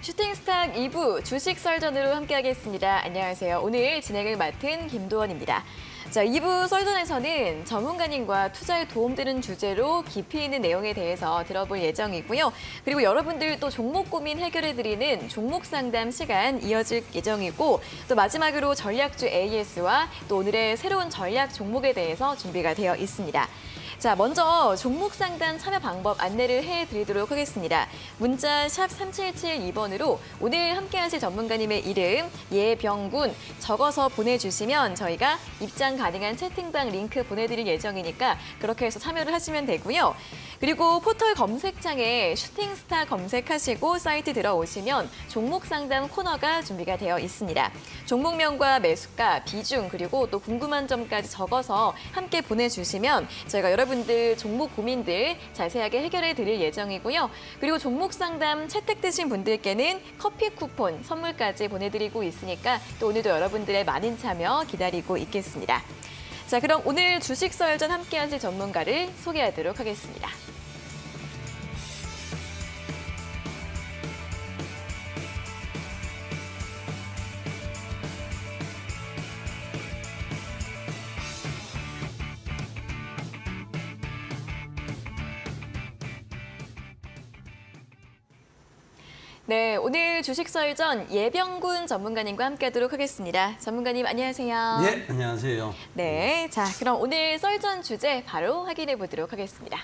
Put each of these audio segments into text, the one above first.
슈팅스탁 2부 주식 썰전으로 함께하겠습니다. 안녕하세요. 오늘 진행을 맡은 김도원입니다. 자, 2부 썰전에서는 전문가님과 투자에 도움되는 주제로 깊이 있는 내용에 대해서 들어볼 예정이고요. 그리고 여러분들 또 종목 고민 해결해드리는 종목 상담 시간 이어질 예정이고, 또 마지막으로 전략주 AS와 또 오늘의 새로운 전략 종목에 대해서 준비가 되어 있습니다. 자, 먼저 종목 상담 참여 방법 안내를 해드리도록 하겠습니다. 문자 샵 3772번으로 오늘 함께하실 전문가님의 이름, 예병군 적어서 보내주시면 저희가 입장 가능한 채팅방 링크 보내드릴 예정이니까 그렇게 해서 참여를 하시면 되고요. 그리고 포털 검색창에 슈팅스타 검색하시고 사이트 들어오시면 종목 상담 코너가 준비가 되어 있습니다. 종목명과 매수가, 비중, 그리고 또 궁금한 점까지 적어서 함께 보내주시면 저희가 여러분들 종목 고민들 자세하게 해결해 드릴 예정이고요. 그리고 종목 상담 채택되신 분들께는 커피 쿠폰 선물까지 보내드리고 있으니까 또 오늘도 여러분들의 많은 참여 기다리고 있겠습니다. 자, 그럼 오늘 주식 썰전 함께 하실 전문가를 소개하도록 하겠습니다. 네, 오늘 주식 썰전 예병군 전문가님과 함께하도록 하겠습니다. 전문가님 안녕하세요. 예, 안녕하세요. 네, 자, 그럼 오늘 썰전 주제 바로 확인해 보도록 하겠습니다.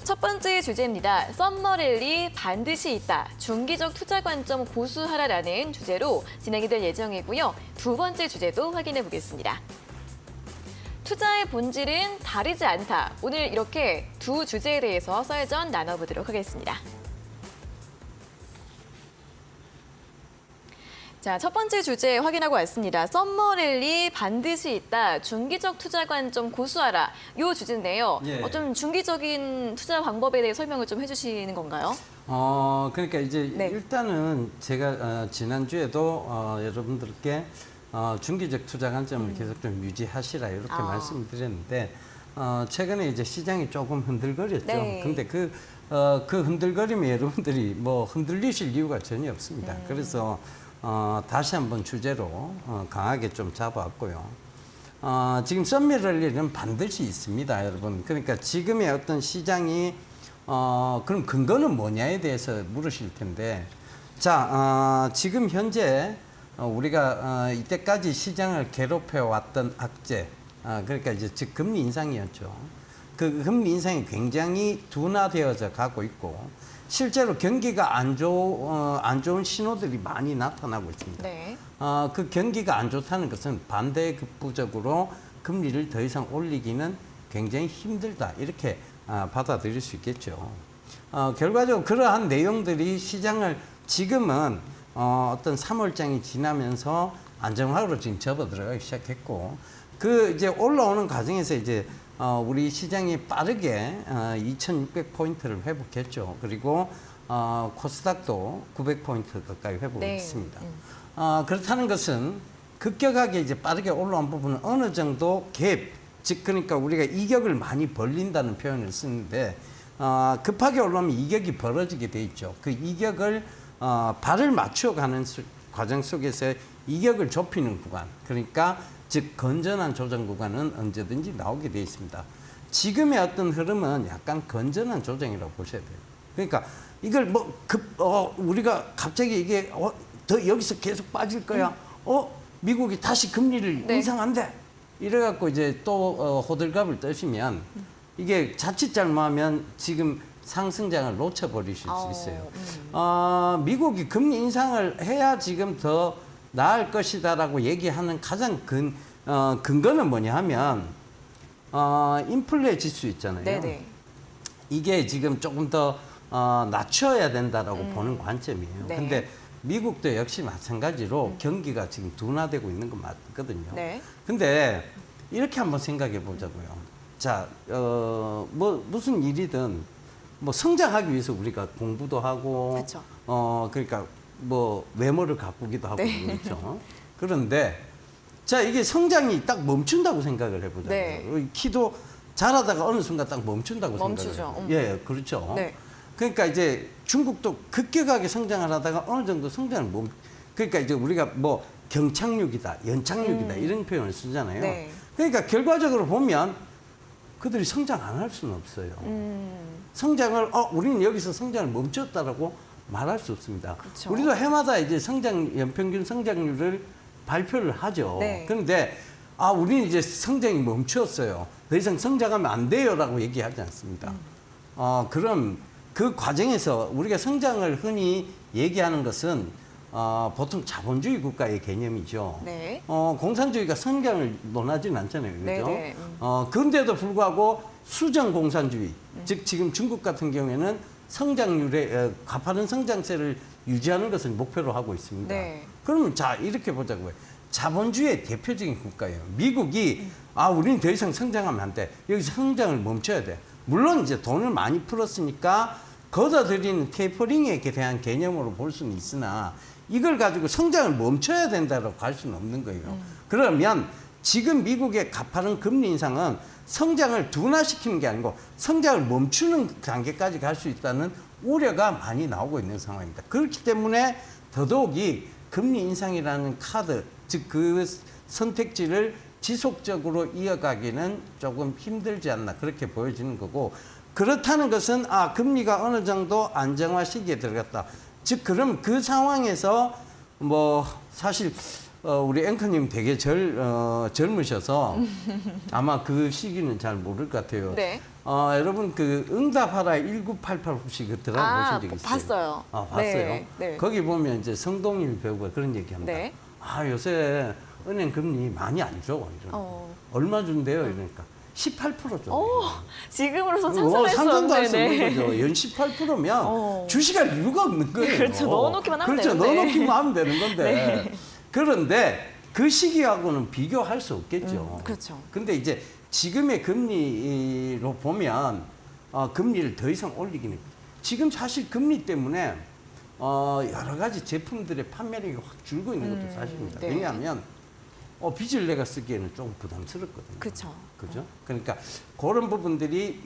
첫 번째 주제입니다. 썸머랠리 반드시 있다. 중기적 투자 관점 고수하라라는 주제로 진행이 될 예정이고요. 두 번째 주제도 확인해 보겠습니다. 투자의 본질은 다르지 않다. 오늘 이렇게 두 주제에 대해서 썰전 나눠보도록 하겠습니다. 자, 첫 번째 주제 확인하고 왔습니다. 썸머랠리 반드시 있다. 중기적 투자 관점 고수하라. 이 주제인데요. 예. 좀 중기적인 투자 방법에 대해 설명을 좀 해주시는 건가요? 그러니까 이제 네. 일단은 제가 지난주에도 여러분들께 중기적 투자 관점을 계속 좀 유지하시라 이렇게 말씀을 드렸는데 최근에 이제 시장이 조금 흔들거렸죠. 네. 근데 그 흔들거림에 여러분들이 뭐 흔들리실 이유가 전혀 없습니다. 그래서 다시 한번 주제로 강하게 좀 잡아왔고요. 지금 썸머랠리는 반드시 있습니다, 여러분. 그러니까 지금의 어떤 시장이 그럼 근거는 뭐냐에 대해서 물으실 텐데, 자, 지금 현재 우리가 이때까지 시장을 괴롭혀 왔던 악재, 그러니까 이제 즉 금리 인상이었죠. 그 금리 인상이 굉장히 둔화되어져 가고 있고 실제로 경기가 안 좋은 신호들이 많이 나타나고 있습니다. 네. 그 경기가 안 좋다는 것은 반대급부적으로 금리를 더 이상 올리기는 굉장히 힘들다 이렇게 받아들일 수 있겠죠. 결과적으로 그러한 내용들이 시장을 지금은 어떤 3월장이 지나면서 안정화로 지금 접어 들어가기 시작했고, 그 이제 올라오는 과정에서 이제 우리 시장이 빠르게 2,600포인트를 회복했죠. 그리고 코스닥도 900포인트 가까이 회복했습니다. 네. 그렇다는 것은 급격하게 이제 빠르게 올라온 부분은 어느 정도 갭, 즉 그러니까 우리가 이격을 많이 벌린다는 표현을 쓰는데 급하게 올라오면 이격이 벌어지게 돼 있죠. 그 이격을 발을 맞춰가는 과정 속에서 이격을 좁히는 구간, 그러니까 즉 건전한 조정 구간은 언제든지 나오게 돼 있습니다. 지금의 어떤 흐름은 약간 건전한 조정이라고 보셔야 돼요. 그러니까 이걸 뭐 우리가 갑자기 이게 더 여기서 계속 빠질 거야. 미국이 다시 금리를 네. 인상한대. 이래갖고 이제 또 호들갑을 떠시면 이게 자칫 잘못하면 지금 상승장을 놓쳐버리실 수 있어요. 미국이 금리 인상을 해야 지금 더 나을 것이다라고 얘기하는 가장 근거는 뭐냐 하면 인플레 지수 있잖아요. 네네. 이게 지금 조금 더 낮춰야 된다라고 보는 관점이에요. 네. 근데 미국도 역시 마찬가지로 경기가 지금 둔화되고 있는 건 맞거든요. 네. 근데 이렇게 한번 생각해 보자고요. 자, 무슨 일이든 뭐 성장하기 위해서 우리가 공부도 하고, 그쵸. 그러니까 뭐 외모를 가꾸기도 하고 네. 그렇죠. 그런데 자, 이게 성장이 딱 멈춘다고 생각을 해보자고요. 네. 키도 자라다가 어느 순간 딱 멈춘다고 멈추죠. 생각을 해요. 예, 그렇죠. 네. 그러니까 이제 중국도 급격하게 성장을 하다가 어느 정도 성장을 그러니까 이제 우리가 뭐 경착륙이다, 연착륙이다 이런 표현을 쓰잖아요. 네. 그러니까 결과적으로 보면 그들이 성장 안 할 수는 없어요. 성장을 우리는 여기서 성장을 멈췄다라고 말할 수 없습니다. 그렇죠. 우리도 해마다 이제 연평균 성장률을 발표를 하죠. 네. 그런데 우리는 이제 성장이 멈추었어요. 더 이상 성장하면 안 돼요라고 얘기하지 않습니다. 그럼 그 과정에서 우리가 성장을 흔히 얘기하는 것은 보통 자본주의 국가의 개념이죠. 네. 공산주의가 성장을 논하지는 않잖아요. 그죠? 네네. 그런데도 불구하고 수정 공산주의, 즉 지금 중국 같은 경우에는 성장률에 가파른 성장세를 유지하는 것을 목표로 하고 있습니다. 네. 그러면 자 이렇게 보자고요. 자본주의의 대표적인 국가예요. 미국이 우리는 더 이상 성장하면 안 돼. 여기서 성장을 멈춰야 돼. 물론 이제 돈을 많이 풀었으니까 걷어들이는 테이퍼링에 대한 개념으로 볼 수는 있으나 이걸 가지고 성장을 멈춰야 된다고 할 수는 없는 거예요. 그러면 지금 미국의 가파른 금리 인상은 성장을 둔화시키는 게 아니고 성장을 멈추는 단계까지 갈 수 있다는 우려가 많이 나오고 있는 상황입니다. 그렇기 때문에 더더욱이 금리 인상이라는 카드, 즉 그 선택지를 지속적으로 이어가기는 조금 힘들지 않나 그렇게 보여지는 거고, 그렇다는 것은 금리가 어느 정도 안정화 시기에 들어갔다. 즉 그럼 그 상황에서 뭐 사실 우리 앵커님 되게 젊으셔서 아마 그 시기는 잘 모를 것 같아요. 네. 여러분 그 응답하라 1988 혹시 그 드라마 보신 적 있어요? 봤어요. 봤어요? 네, 네. 거기 보면 이제 성동일 배우가 그런 얘기합니다. 네. 요새 은행 금리 많이 안 줘. 얼마 준대요? 이러니까 18%죠. 지금으로서 상상할 수 상상도 할 수 없는 없는 거죠. 연 18%면 주식할 이유가 없는 거예요. 그렇죠. 넣어놓기만 하면 그렇죠. 되는데. 넣어놓기만 하면 되는 건데. 네. 그런데 그 시기하고는 비교할 수 없겠죠. 그렇죠. 근데 이제 지금의 금리로 보면 금리를 더 이상 올리기는 지금 사실 금리 때문에 여러 가지 제품들의 판매량이 확 줄고 있는 것도 사실입니다. 네. 왜냐하면 빚을 내가 쓰기에는 좀 부담스럽거든요. 그렇죠. 그죠? 그러니까 그런 부분들이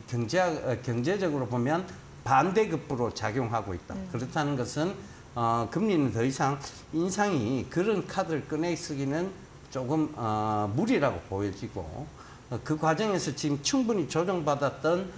경제적으로 보면 반대급부로 작용하고 있다. 그렇다는 것은 금리는 더 이상 인상이 그런 카드를 꺼내 쓰기는 조금 무리라고 보여지고, 그 과정에서 지금 충분히 조정받았던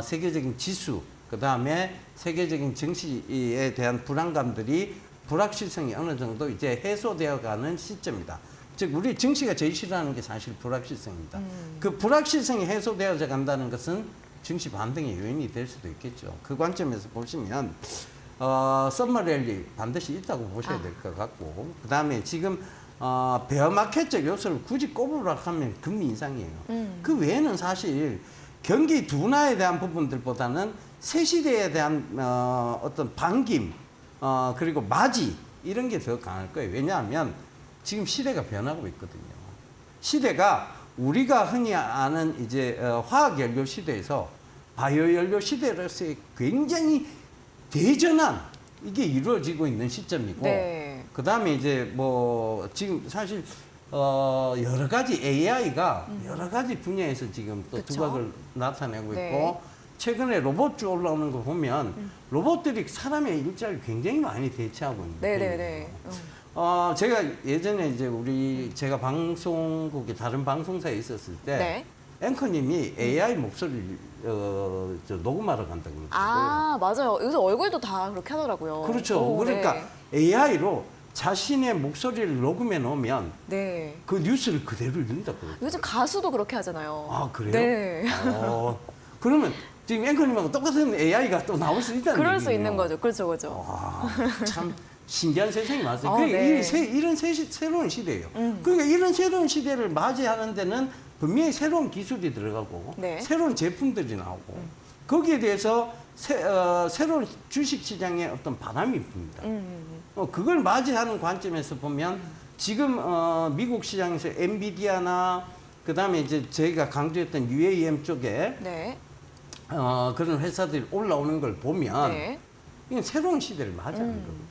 세계적인 지수, 그 다음에 세계적인 증시에 대한 불안감들이 불확실성이 어느 정도 이제 해소되어 가는 시점이다. 즉 우리 증시가 제일 싫어하는 게 사실 불확실성입니다. 그 불확실성이 해소되어져 간다는 것은 증시 반등의 요인이 될 수도 있겠죠. 그 관점에서 보시면 썸머랠리 반드시 있다고 보셔야 될 것 같고, 그 다음에 지금 베어마켓적 요소를 굳이 꼽으라 하면 금리 인상이에요. 그 외에는 사실 경기 둔화에 대한 부분들보다는 새 시대에 대한 어떤 반김, 그리고 맞이 이런 게 더 강할 거예요. 왜냐하면 지금 시대가 변하고 있거든요. 시대가 우리가 흔히 아는 이제 화학 연료 시대에서 바이오 연료 시대로서의 굉장히 대전환 이게 이루어지고 있는 시점이고, 네. 그 다음에 이제 뭐 지금 사실 여러 가지 AI가 여러 가지 분야에서 지금 또 그쵸? 두각을 나타내고 네. 있고, 최근에 로봇주 올라오는 거 보면 로봇들이 사람의 일자리를 굉장히 많이 대체하고 있는 거예요. 네네네. 제가 예전에 이제 제가 방송국에 다른 방송사에 있었을 때 네. 앵커님이 AI 목소리를 녹음하러 간다고 그러더라고요. 맞아요. 요새 얼굴도 다 그렇게 하더라고요. 그렇죠. 그러니까 AI로 자신의 목소리를 녹음해 놓으면 네. 그 뉴스를 그대로 읽는다 그러더라고요. 요즘 가수도 그렇게 하잖아요. 그래요? 네. 그러면 지금 앵커님하고 똑같은 AI가 또 나올 수 있다는 그럴 수 얘기네요. 있는 거죠. 그렇죠. 참 신기한 세상이 맞아요. 네. 이런 새로운 시대예요. 그러니까 이런 새로운 시대를 맞이하는 데는 분명히 새로운 기술이 들어가고 네. 새로운 제품들이 나오고 거기에 대해서 새로운 주식시장의 어떤 바람이 붑니다. 그걸 맞이하는 관점에서 보면 지금 미국 시장에서 엔비디아나 그다음에 이제 저희가 강조했던 UAM 쪽에 네. 그런 회사들이 올라오는 걸 보면 네. 이건 새로운 시대를 맞이하는 거거든요.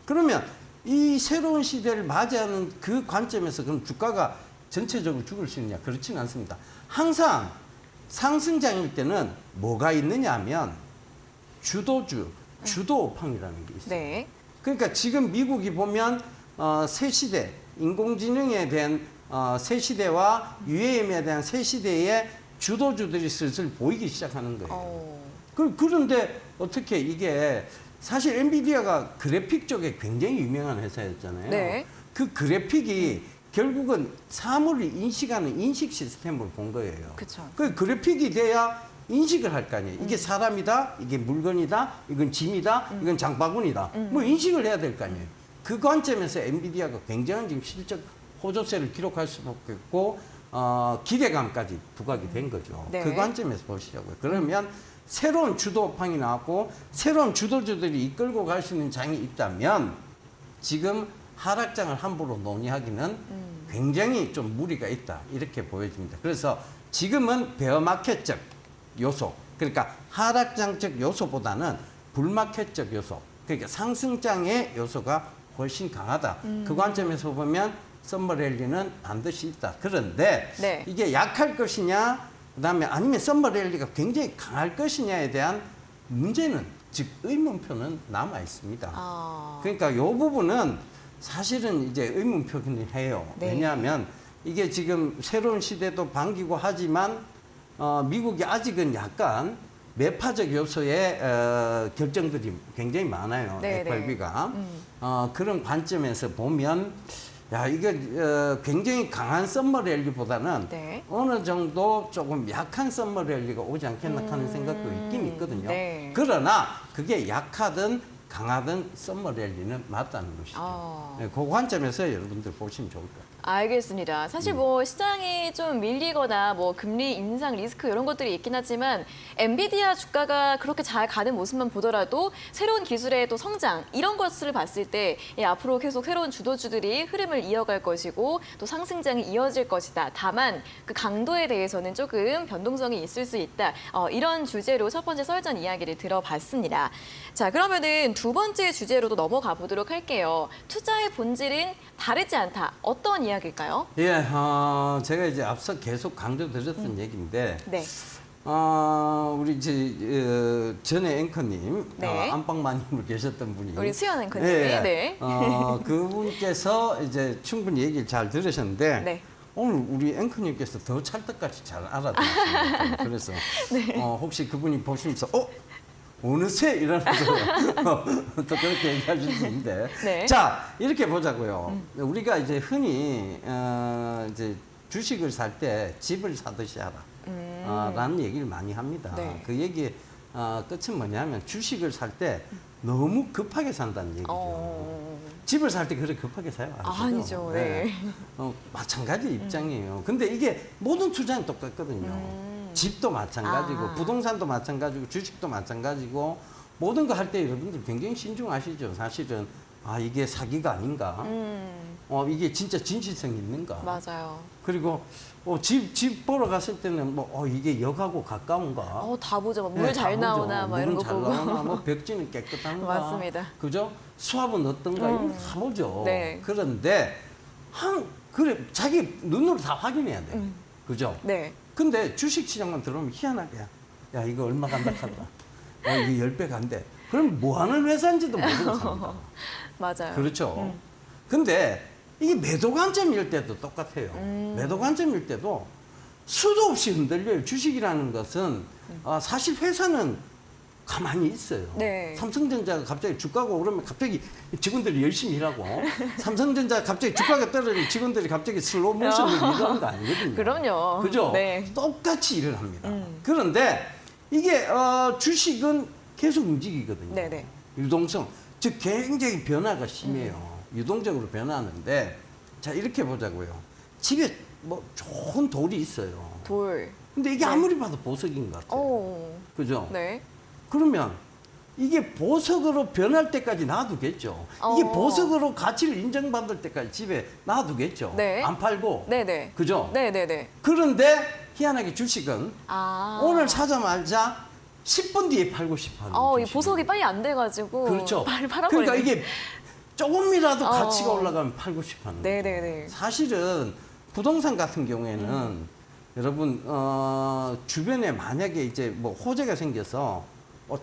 그러면 이 새로운 시대를 맞이하는 그 관점에서 그럼 주가가 전체적으로 죽을 수 있느냐? 그렇지는 않습니다. 항상 상승장일 때는 뭐가 있느냐 하면 주도업황이라는 게 있어요. 네. 그러니까 지금 미국이 보면 새 시대, 인공지능에 대한 새 시대와 UAM에 대한 새 시대의 주도주들이 슬슬 보이기 시작하는 거예요. 그런데 어떻게 이게 사실 엔비디아가 그래픽 쪽에 굉장히 유명한 회사였잖아요. 네. 그 그래픽이 결국은 사물을 인식하는 인식 시스템을 본 거예요. 그쵸. 그 그래픽이 돼야 인식을 할 거 아니에요. 이게 사람이다, 이게 물건이다, 이건 짐이다, 이건 장바구니다. 뭐 인식을 해야 될 거 아니에요. 그 관점에서 엔비디아가 굉장한 지금 실적 호조세를 기록할 수밖에 없고 기대감까지 부각이 된 거죠. 네. 그 관점에서 보시자고요. 그러면 새로운 주도업황이 나왔고 새로운 주도주들이 이끌고 갈 수 있는 장이 있다면 지금 하락장을 함부로 논의하기는 굉장히 좀 무리가 있다 이렇게 보여집니다. 그래서 지금은 베어마켓적 요소, 그러니까 하락장적 요소보다는 불마켓적 요소, 그러니까 상승장의 요소가 훨씬 강하다. 그 관점에서 보면 썸머랠리는 반드시 있다. 그런데 네. 이게 약할 것이냐, 그다음에 아니면 썸머랠리가 굉장히 강할 것이냐에 대한 문제는, 즉 의문표는 남아 있습니다. 그러니까 이 부분은 사실은 이제 의문표긴 해요. 네. 왜냐하면 이게 지금 새로운 시대도 반기고 하지만 미국이 아직은 약간 매파적 요소의 결정들이 굉장히 많아요. 네, FRB가. 그런 관점에서 보면 야, 이게 굉장히 강한 썸머랠리보다는 네. 어느 정도 조금 약한 썸머랠리가 오지 않겠나 하는 생각도 있긴 있거든요. 네. 그러나 그게 약하든 강하든 썸머랠리는 맞다는 것이죠. 네, 그 관점에서 여러분들 보시면 좋을 것 같아요. 알겠습니다. 사실 뭐 시장이 좀 밀리거나 뭐 금리 인상 리스크 이런 것들이 있긴 하지만 엔비디아 주가가 그렇게 잘 가는 모습만 보더라도 새로운 기술의 또 성장 이런 것을 봤을 때 앞으로 계속 새로운 주도주들이 흐름을 이어갈 것이고 또 상승장이 이어질 것이다. 다만 그 강도에 대해서는 조금 변동성이 있을 수 있다. 이런 주제로 첫 번째 썰전 이야기를 들어봤습니다. 자, 그러면은 두 번째 주제로도 넘어가 보도록 할게요. 투자의 본질은 다르지 않다. 어떤 이야기일까요? 예, 제가 이제 앞서 계속 강조드렸던 얘기인데, 네. 우리 이제 전에 앵커님, 네. 안방마님으로 계셨던 분이, 우리 수연 앵커님이. 예, 네. 그분께서 이제 충분히 얘기를 잘 들으셨는데, 네. 오늘 우리 앵커님께서 더 찰떡같이 잘 알아들으셨어요. 그래서 네. 혹시 그분이 보시면서 어느새 이러면서 또 그렇게 얘기하실 수 있는데, 네. 자 이렇게 보자고요. 우리가 이제 흔히 이제 주식을 살 때 집을 사듯이 하라 라는 얘기를 많이 합니다. 네. 그 얘기의 끝은 뭐냐면 주식을 살 때 너무 급하게 산다는 얘기죠. 집을 살 때 그렇게 급하게 사요? 아니죠. 네. 마찬가지 입장이에요. 근데 이게 모든 투자는 똑같거든요. 집도 마찬가지고 부동산도 마찬가지고 주식도 마찬가지고 모든 거 할 때 여러분들 굉장히 신중하시죠. 사실은 이게 사기가 아닌가? 이게 진짜 진실성이 있는가? 맞아요. 그리고 집 보러 갔을 때는 이게 역하고 가까운가? 다 보죠. 물 잘 나오나 막 이런 거 잘 보고. 나오나 뭐 벽지는 깨끗한가? 맞습니다. 그죠? 수압은 어떤가? 이런 거 다 보죠. 네. 그런데 그래 자기 눈으로 다 확인해야 돼. 그죠? 네. 근데 주식시장만 들어오면 희한하게 야 이거 얼마 간다 하더라. 이게 10배 간대. 그럼 뭐 하는 회사인지도 모르고 삽니다. 맞아요. 그렇죠. 근데 이게 매도 관점일 때도 똑같아요. 매도 관점일 때도 수도 없이 흔들려요. 주식이라는 것은 사실 회사는 가만히 있어요. 네. 삼성전자가 갑자기 주가가 오르면 갑자기 직원들이 열심히 일하고 삼성전자가 갑자기 주가가 떨어지면 직원들이 갑자기 슬로우 모션으로 일하는 거 아니거든요. 그럼요. 그죠? 네. 똑같이 일을 합니다. 그런데 이게 주식은 계속 움직이거든요. 네네. 유동성, 즉 굉장히 변화가 심해요. 유동적으로 변화하는데 자 이렇게 보자고요. 집에 뭐 좋은 돌이 있어요. 돌. 근데 이게 아무리 봐도 보석인 것 같아요. 그죠? 네. 그러면 이게 보석으로 변할 때까지 놔두겠죠. 이게 보석으로 가치를 인정받을 때까지 집에 놔두겠죠. 네. 안 팔고. 네네. 그죠? 네네네. 그런데 희한하게 주식은 오늘 사자마자 10분 뒤에 팔고 싶어 하는 이 보석이 빨리 안 돼가지고. 그렇죠. 팔아버리는. 그러니까 이게 조금이라도 가치가 올라가면 팔고 싶어 하는 거죠. 네네네. 사실은 부동산 같은 경우에는 여러분 주변에 만약에 이제 뭐 호재가 생겨서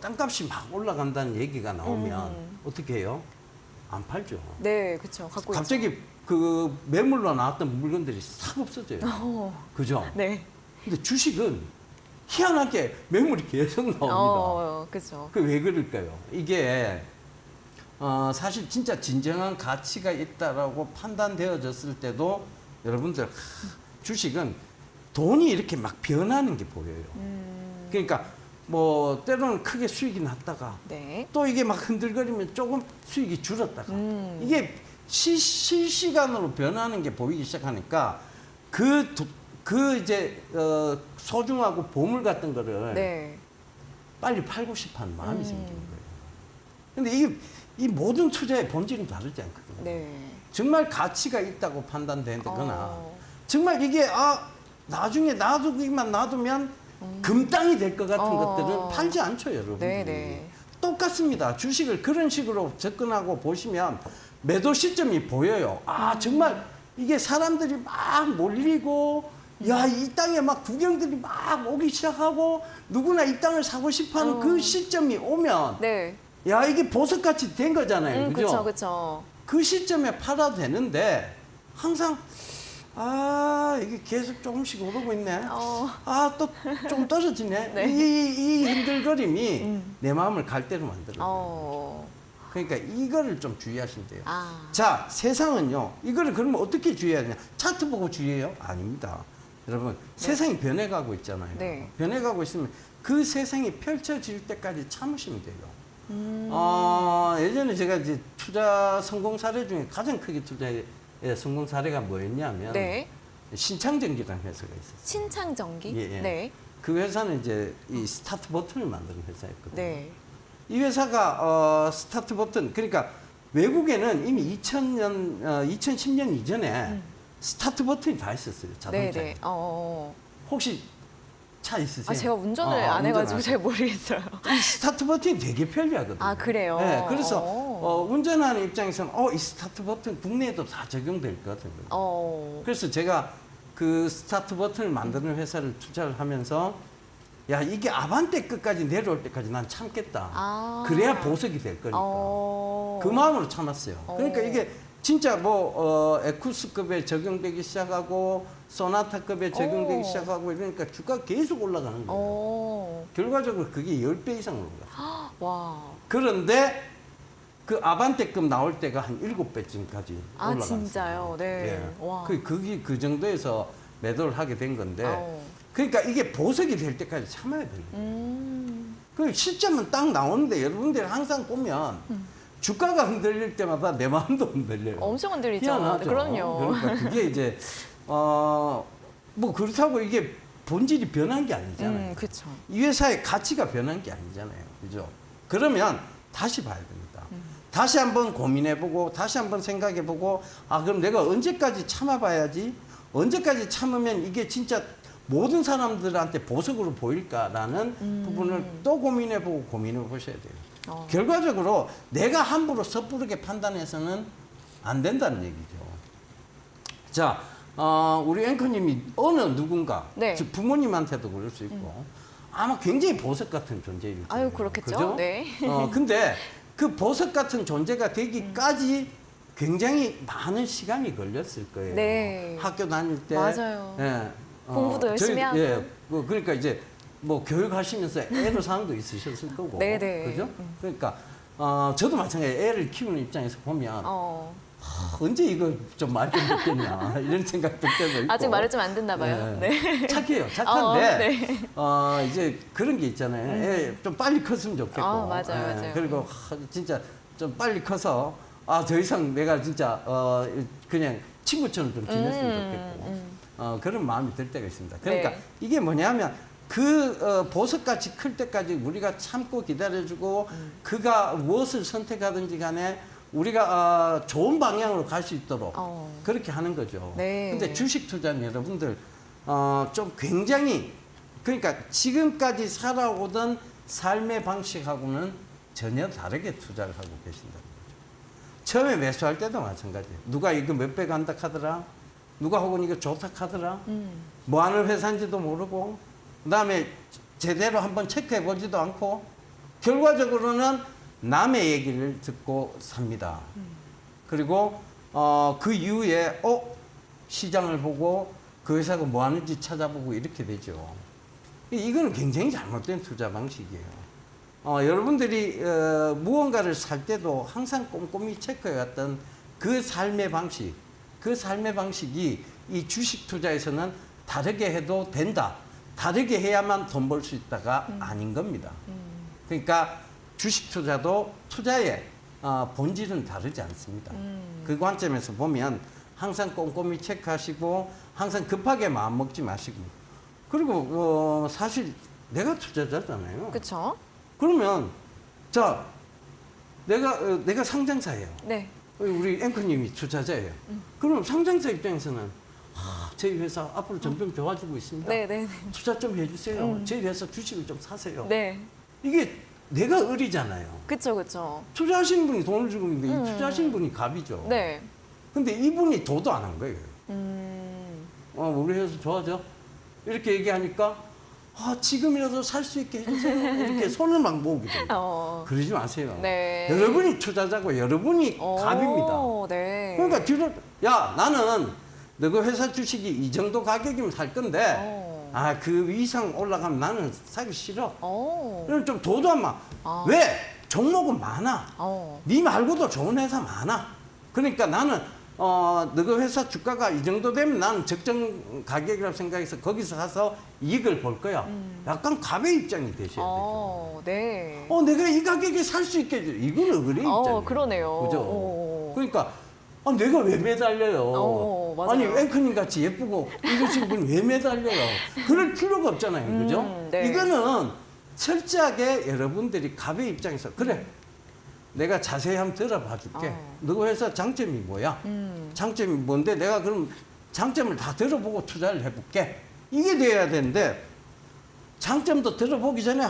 땅값이 막 올라간다는 얘기가 나오면 어떻게 해요? 안 팔죠. 네, 그렇죠. 갖고 갑자기 그 매물로 나왔던 물건들이 싹 없어져요. 그죠? 네. 근데 주식은 희한하게 매물이 계속 나옵니다. 그렇죠. 그 왜 그럴까요? 이게 사실 진짜 진정한 가치가 있다라고 판단되어졌을 때도 여러분들 주식은 돈이 이렇게 막 변하는 게 보여요. 그러니까 뭐 때로는 크게 수익이 났다가 네. 또 이게 막 흔들거리면 조금 수익이 줄었다가 이게 실시간으로 변하는 게 보이기 시작하니까 그 이제 소중하고 보물 같은 거를 네. 빨리 팔고 싶어하는 마음이 생기는 거예요. 근데 이 모든 투자의 본질은 다르지 않거든요. 네. 정말 가치가 있다고 판단되거나 어. 정말 이게 나중에 놔두기만 놔두면 금땅이 될 것 같은 것들은 팔지 않죠, 여러분들이. 네네. 똑같습니다. 주식을 그런 식으로 접근하고 보시면 매도 시점이 보여요. 정말 이게 사람들이 막 몰리고 야, 이 땅에 막 구경들이 막 오기 시작하고 누구나 이 땅을 사고 싶어하는 그 시점이 오면 네. 야, 이게 보석같이 된 거잖아요. 그죠? 그렇죠, 그렇죠. 그 시점에 팔아도 되는데 항상 이게 계속 조금씩 오르고 있네. 또 좀 떨어지네. 네. 이 흔들거림이 내 마음을 갈대로 만들어요. 그러니까 이거를 좀 주의하시면 돼요. 자, 세상은요. 이거를 그러면 어떻게 주의해야 되냐? 차트 보고 주의해요? 아닙니다. 여러분, 세상이 변해가고 있잖아요. 네. 변해가고 있으면 그 세상이 펼쳐질 때까지 참으시면 돼요. 예전에 제가 이제 투자 성공 사례 중에 가장 크게 투자의 성공 사례가 뭐였냐면 네. 신창전기라는 회사가 있었어요. 신창전기? 예. 네. 그 회사는 이제 이 스타트 버튼을 만드는 회사였거든요. 네. 이 회사가 스타트 버튼, 그러니까 외국에는 이미 2010년 이전에 스타트 버튼이 다 있었어요, 자동차에. 네네. 혹시 차 있으세요? 제가 운전을 안 해가지고 잘 모르겠어요. 이 스타트 버튼이 되게 편리하거든요. 그래요? 네, 그래서 운전하는 입장에서는 이 스타트 버튼 국내에도 다 적용될 것 같아요. 그래서 제가 그 스타트 버튼을 만드는 회사를 투자를 하면서 야, 이게 아반떼 끝까지 내려올 때까지 난 참겠다. 그래야 보석이 될 거니까. 그 마음으로 참았어요. 그러니까 이게 진짜 에쿠스급에 적용되기 시작하고 소나타급에 적용되기 시작하고 이러니까 주가가 계속 올라가는 거예요. 결과적으로 그게 10배 이상 올라갔어요. 와. 그런데 그 아반떼급 나올 때가 한 7배쯤까지 올라갔어요. 진짜요? 네. 예. 와. 그게 그 정도에서 매도를 하게 된 건데 그러니까 이게 보석이 될 때까지 참아야 돼요. 그 시점은 딱 나오는데 여러분들이 항상 보면 주가가 흔들릴 때마다 내 마음도 흔들려요. 엄청 흔들리죠. 희한하죠. 그럼요. 그러니까 그게 이제 뭐 그렇다고 이게 본질이 변한 게 아니잖아요. 그렇죠. 이 회사의 가치가 변한 게 아니잖아요. 그죠? 그러면 다시 봐야 됩니다. 다시 한번 고민해보고 다시 한번 생각해보고 그럼 내가 언제까지 참아봐야지? 언제까지 참으면 이게 진짜 모든 사람들한테 보석으로 보일까라는 부분을 또 고민해보고 고민해 보셔야 돼요. 결과적으로 내가 함부로 섣부르게 판단해서는 안 된다는 얘기죠. 자, 우리 앵커님이 어느 누군가, 네. 즉 부모님한테도 그럴 수 있고 아마 굉장히 보석 같은 존재일 거예요. 그렇겠죠. 그죠? 네. 근데 그 보석 같은 존재가 되기까지 굉장히 많은 시간이 걸렸을 거예요. 네. 학교 다닐 때. 맞아요. 예, 공부도 열심히 하고. 그러니까 이제 뭐 교육하시면서 애로사항도 있으셨을 거고. 네네. 그죠? 그러니까 저도 마찬가지예요. 애를 키우는 입장에서 보면 언제 이거 좀 말 좀 듣겠냐 이런 생각 들 때도 있고. 아직 말을 좀 안 듣나 봐요. 네. 착해요. 착한데 네. 이제 그런 게 있잖아요. 애 좀 빨리 컸으면 좋겠고. 맞아요. 그리고 진짜 좀 빨리 커서 더 이상 내가 진짜 그냥 친구처럼 좀 지냈으면 좋겠고. 그런 마음이 들 때가 있습니다. 그러니까 네. 이게 뭐냐면 그 보석같이 클 때까지 우리가 참고 기다려주고 그가 무엇을 선택하든지 간에 우리가 좋은 방향으로 갈 수 있도록 그렇게 하는 거죠. 네. 근데 주식 투자는 여러분들 좀 굉장히 그러니까 지금까지 살아오던 삶의 방식하고는 전혀 다르게 투자를 하고 계신다는 거죠. 처음에 매수할 때도 마찬가지예요. 누가 이거 몇 배 간다 하더라. 누가 혹은 이거 좋다 하더라. 뭐 하는 회사인지도 모르고 그다음에 제대로 한번 체크해 보지도 않고 결과적으로는 남의 얘기를 듣고 삽니다. 그리고 그 이후에 시장을 보고 그 회사가 뭐 하는지 찾아보고 이렇게 되죠. 이거는 굉장히 잘못된 투자 방식이에요. 여러분들이 무언가를 살 때도 항상 꼼꼼히 체크해왔던 그 삶의 방식이 이 주식 투자에서는 다르게 해도 된다. 다르게 해야만 돈 벌 수 있다가 아닌 겁니다. 그러니까 주식 투자도 투자의 본질은 다르지 않습니다. 그 관점에서 보면 항상 꼼꼼히 체크하시고 항상 급하게 마음 먹지 마시고 그리고 사실 내가 투자자잖아요. 그렇죠. 그러면 자 내가 상장사예요. 네. 우리 앵커님이 투자자예요. 그럼 상장사 입장에서는 저희 회사 앞으로 점점 좋아지고 있습니다. 네, 네. 투자 좀 해주세요. 저희 회사 주식을 좀 사세요. 네. 이게 내가 을이잖아요. 그렇죠, 그렇죠. 투자하시는 분이 돈을 주고 있는데 이 투자하시는 분이 갑이죠. 네. 근데 이분이 도도 안 한 거예요. 음. 우리 회사 좋아져? 이렇게 얘기하니까 지금이라도 살 수 있게 해주세요. 이렇게 손을 막 모으게 됩니다. 그러지 마세요. 네. 여러분이 투자자고 여러분이 갑입니다. 네. 그러니까 뒤로 나는 너 그 회사 주식이 이 정도 가격이면 살 건데 그 이상 올라가면 나는 사기 싫어. 그럼 좀 도도 안 마. 왜? 종목은 많아. 네 말고도 좋은 회사 많아. 그러니까 나는 너 그 회사 주가가 이 정도 되면 나는 적정 가격이라고 생각해서 거기서 사서 이익을 볼 거야. 약간 갑의 입장이 되셔야 되죠. 네. 내가 이 가격에 살 수 있게 해줘. 이거는 을의 입장이에요. 그러네요. 그죠? 그러니까 내가 왜 매달려요? 맞아요. 아니 앵커님 같이 예쁘고 이러신 분 왜 매달려요? 그럴 필요가 없잖아요. 그죠? 네. 이거는 철저하게 여러분들이 갑의 입장에서 그래. 내가 자세히 한번 들어봐 줄게. 너 회사 장점이 뭐야? 장점이 뭔데? 내가 그럼 장점을 다 들어보고 투자를 해볼게. 이게 돼야 되는데 장점도 들어보기 전에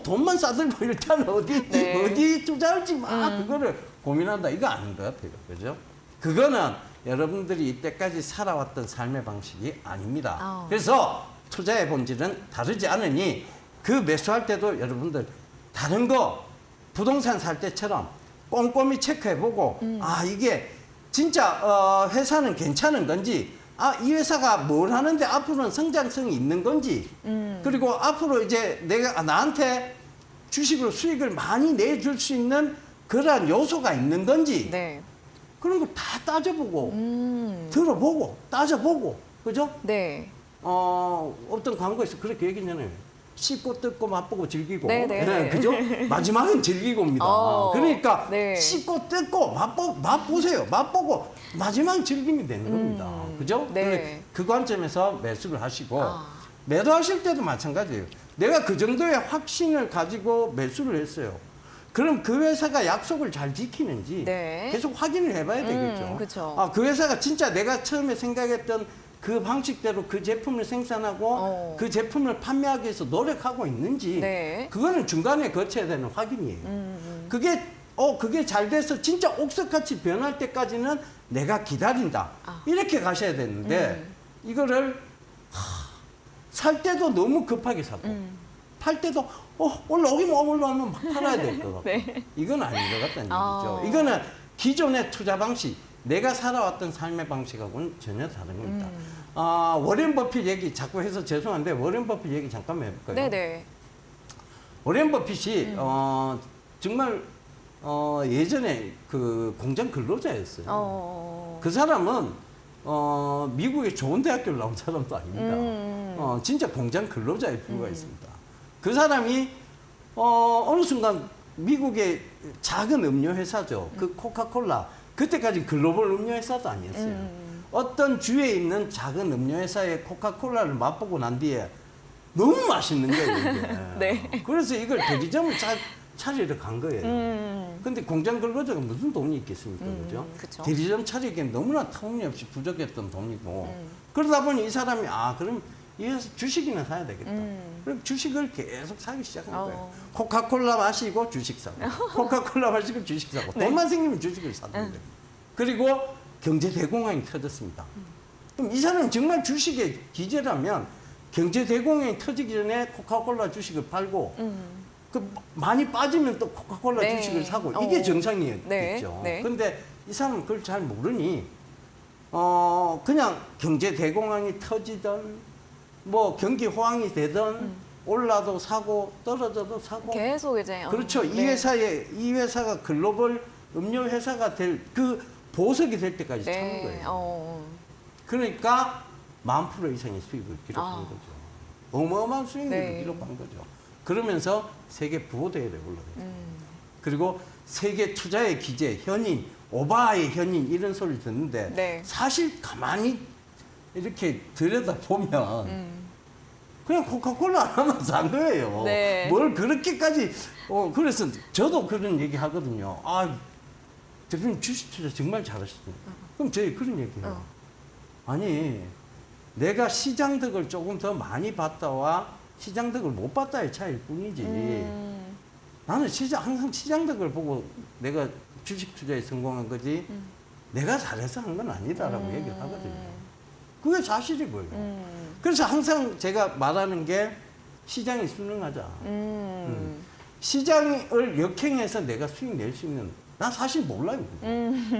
돈만 싸들고 일단 어디 투자할지 막 그거를 고민한다. 이거 아닌 것 같아요. 그죠? 그거는 여러분들이 이때까지 살아왔던 삶의 방식이 아닙니다. 그래서 투자의 본질은 다르지 않으니 그 매수할 때도 여러분들 다른 거 부동산 살 때처럼 꼼꼼히 체크해보고 이게 진짜 회사는 괜찮은 건지 이 회사가 뭘 하는데 앞으로는 성장성이 있는 건지 그리고 앞으로 이제 내가 나한테 주식으로 수익을 많이 내줄 수 있는 그러한 요소가 있는 건지 네. 그런 거 다 따져보고 들어보고 따져보고 그죠? 네. 어떤 광고에서 그렇게 얘기했잖아요. 씹고 뜯고 맛보고 즐기고. 네네. 그죠? 마지막은 즐기고입니다. 그러니까 네. 씹고 뜯고 맛보세요. 맛보고 마지막은 즐김이 되는 겁니다. 그죠? 네. 그 관점에서 매수를 하시고 매도하실 때도 마찬가지예요. 내가 그 정도의 확신을 가지고 매수를 했어요. 그럼 그 회사가 약속을 잘 지키는지 네. 계속 확인을 해봐야 되겠죠. 그쵸. 그 회사가 진짜 내가 처음에 생각했던 그 방식대로 그 제품을 생산하고 그 제품을 판매하기 위해서 노력하고 있는지 네. 그거는 중간에 거쳐야 되는 확인이에요. 그게 잘 돼서 진짜 옥석같이 변할 때까지는 내가 기다린다. 이렇게 가셔야 되는데 이거를 살 때도 너무 급하게 사고 팔 때도 올라오면 막 팔아야 될 것 같고 네. 이건 아닌 것 같다는 얘기죠. 이거는 기존의 투자 방식 내가 살아왔던 삶의 방식하고는 전혀 다른 겁니다. 워렌 버핏 얘기 자꾸 해서 죄송한데 워렌 버핏 얘기 잠깐만 해볼까요? 네네. 워렌 버핏이 정말 예전에 그 공장 근로자였어요. 그 사람은 미국의 좋은 대학교를 나온 사람도 아닙니다. 진짜 공장 근로자의 부류가 있습니다. 그 사람이 어느 순간 미국의 작은 음료 회사죠. 그 코카콜라 그때까지 글로벌 음료 회사도 아니었어요. 어떤 주에 있는 작은 음료 회사의 코카콜라를 맛보고 난 뒤에 너무 맛있는 거예요, 이게. 네. 그래서 이걸 대리점을 차리러 간 거예요. 근데 공장 근로자가 무슨 돈이 있겠습니까, 그죠? 그쵸. 대리점 차리기엔 너무나 터무니없이 부족했던 돈이고 그러다 보니 이 사람이 그럼 이 회사 주식이나 사야 되겠다. 그럼 주식을 계속 사기 시작한 거예요. 코카콜라 마시고 주식 사고, 코카콜라 마시고 주식 사고, 돈만 생기면 주식을 사는 거예요. 그리고 경제 대공황이 터졌습니다. 그럼 이 사람은 정말 주식의 기재라면 경제 대공황이 터지기 전에 코카콜라 주식을 팔고 그 많이 빠지면 또 코카콜라 네. 주식을 사고 이게 정상이겠죠. 네. 네. 근데 이 사람은 그걸 잘 모르니 그냥 경제 대공황이 터지든 뭐 경기 호황이 되든 올라도 사고 떨어져도 사고 계속 이제 그렇죠. 이 네. 회사가 글로벌 음료 회사가 될 그 보석이 될 때까지 네. 참은 거예요. 그러니까 10,000% 이상의 수익을 기록한 아. 거죠. 어마어마한 수익을 네. 기록한 거죠. 그러면서 세계 부호대회에 올라갔어요. 그리고 세계 투자의 기재, 현인, 오바의 현인 이런 소리를 듣는데 네. 사실 가만히 이렇게 들여다보면 그냥 코카콜라 하나만 산 거예요. 네. 뭘 그렇게까지 그래서 저도 그런 얘기 하거든요. 아, 대표님 주식 투자 정말 잘하시네요. 그럼 저희 그런 얘기해요. 아니, 내가 시장 덕을 조금 더 많이 봤다와 시장 덕을 못 봤다의 차이일 뿐이지. 나는 항상 시장 덕을 보고 내가 주식 투자에 성공한 거지, 내가 잘해서 한 건 아니다라고 얘기를 하거든요. 그게 사실이고요. 그래서 항상 제가 말하는 게 시장이 순응하자. 시장을 역행해서 내가 수익 낼 수 있는, 난 사실 몰라요.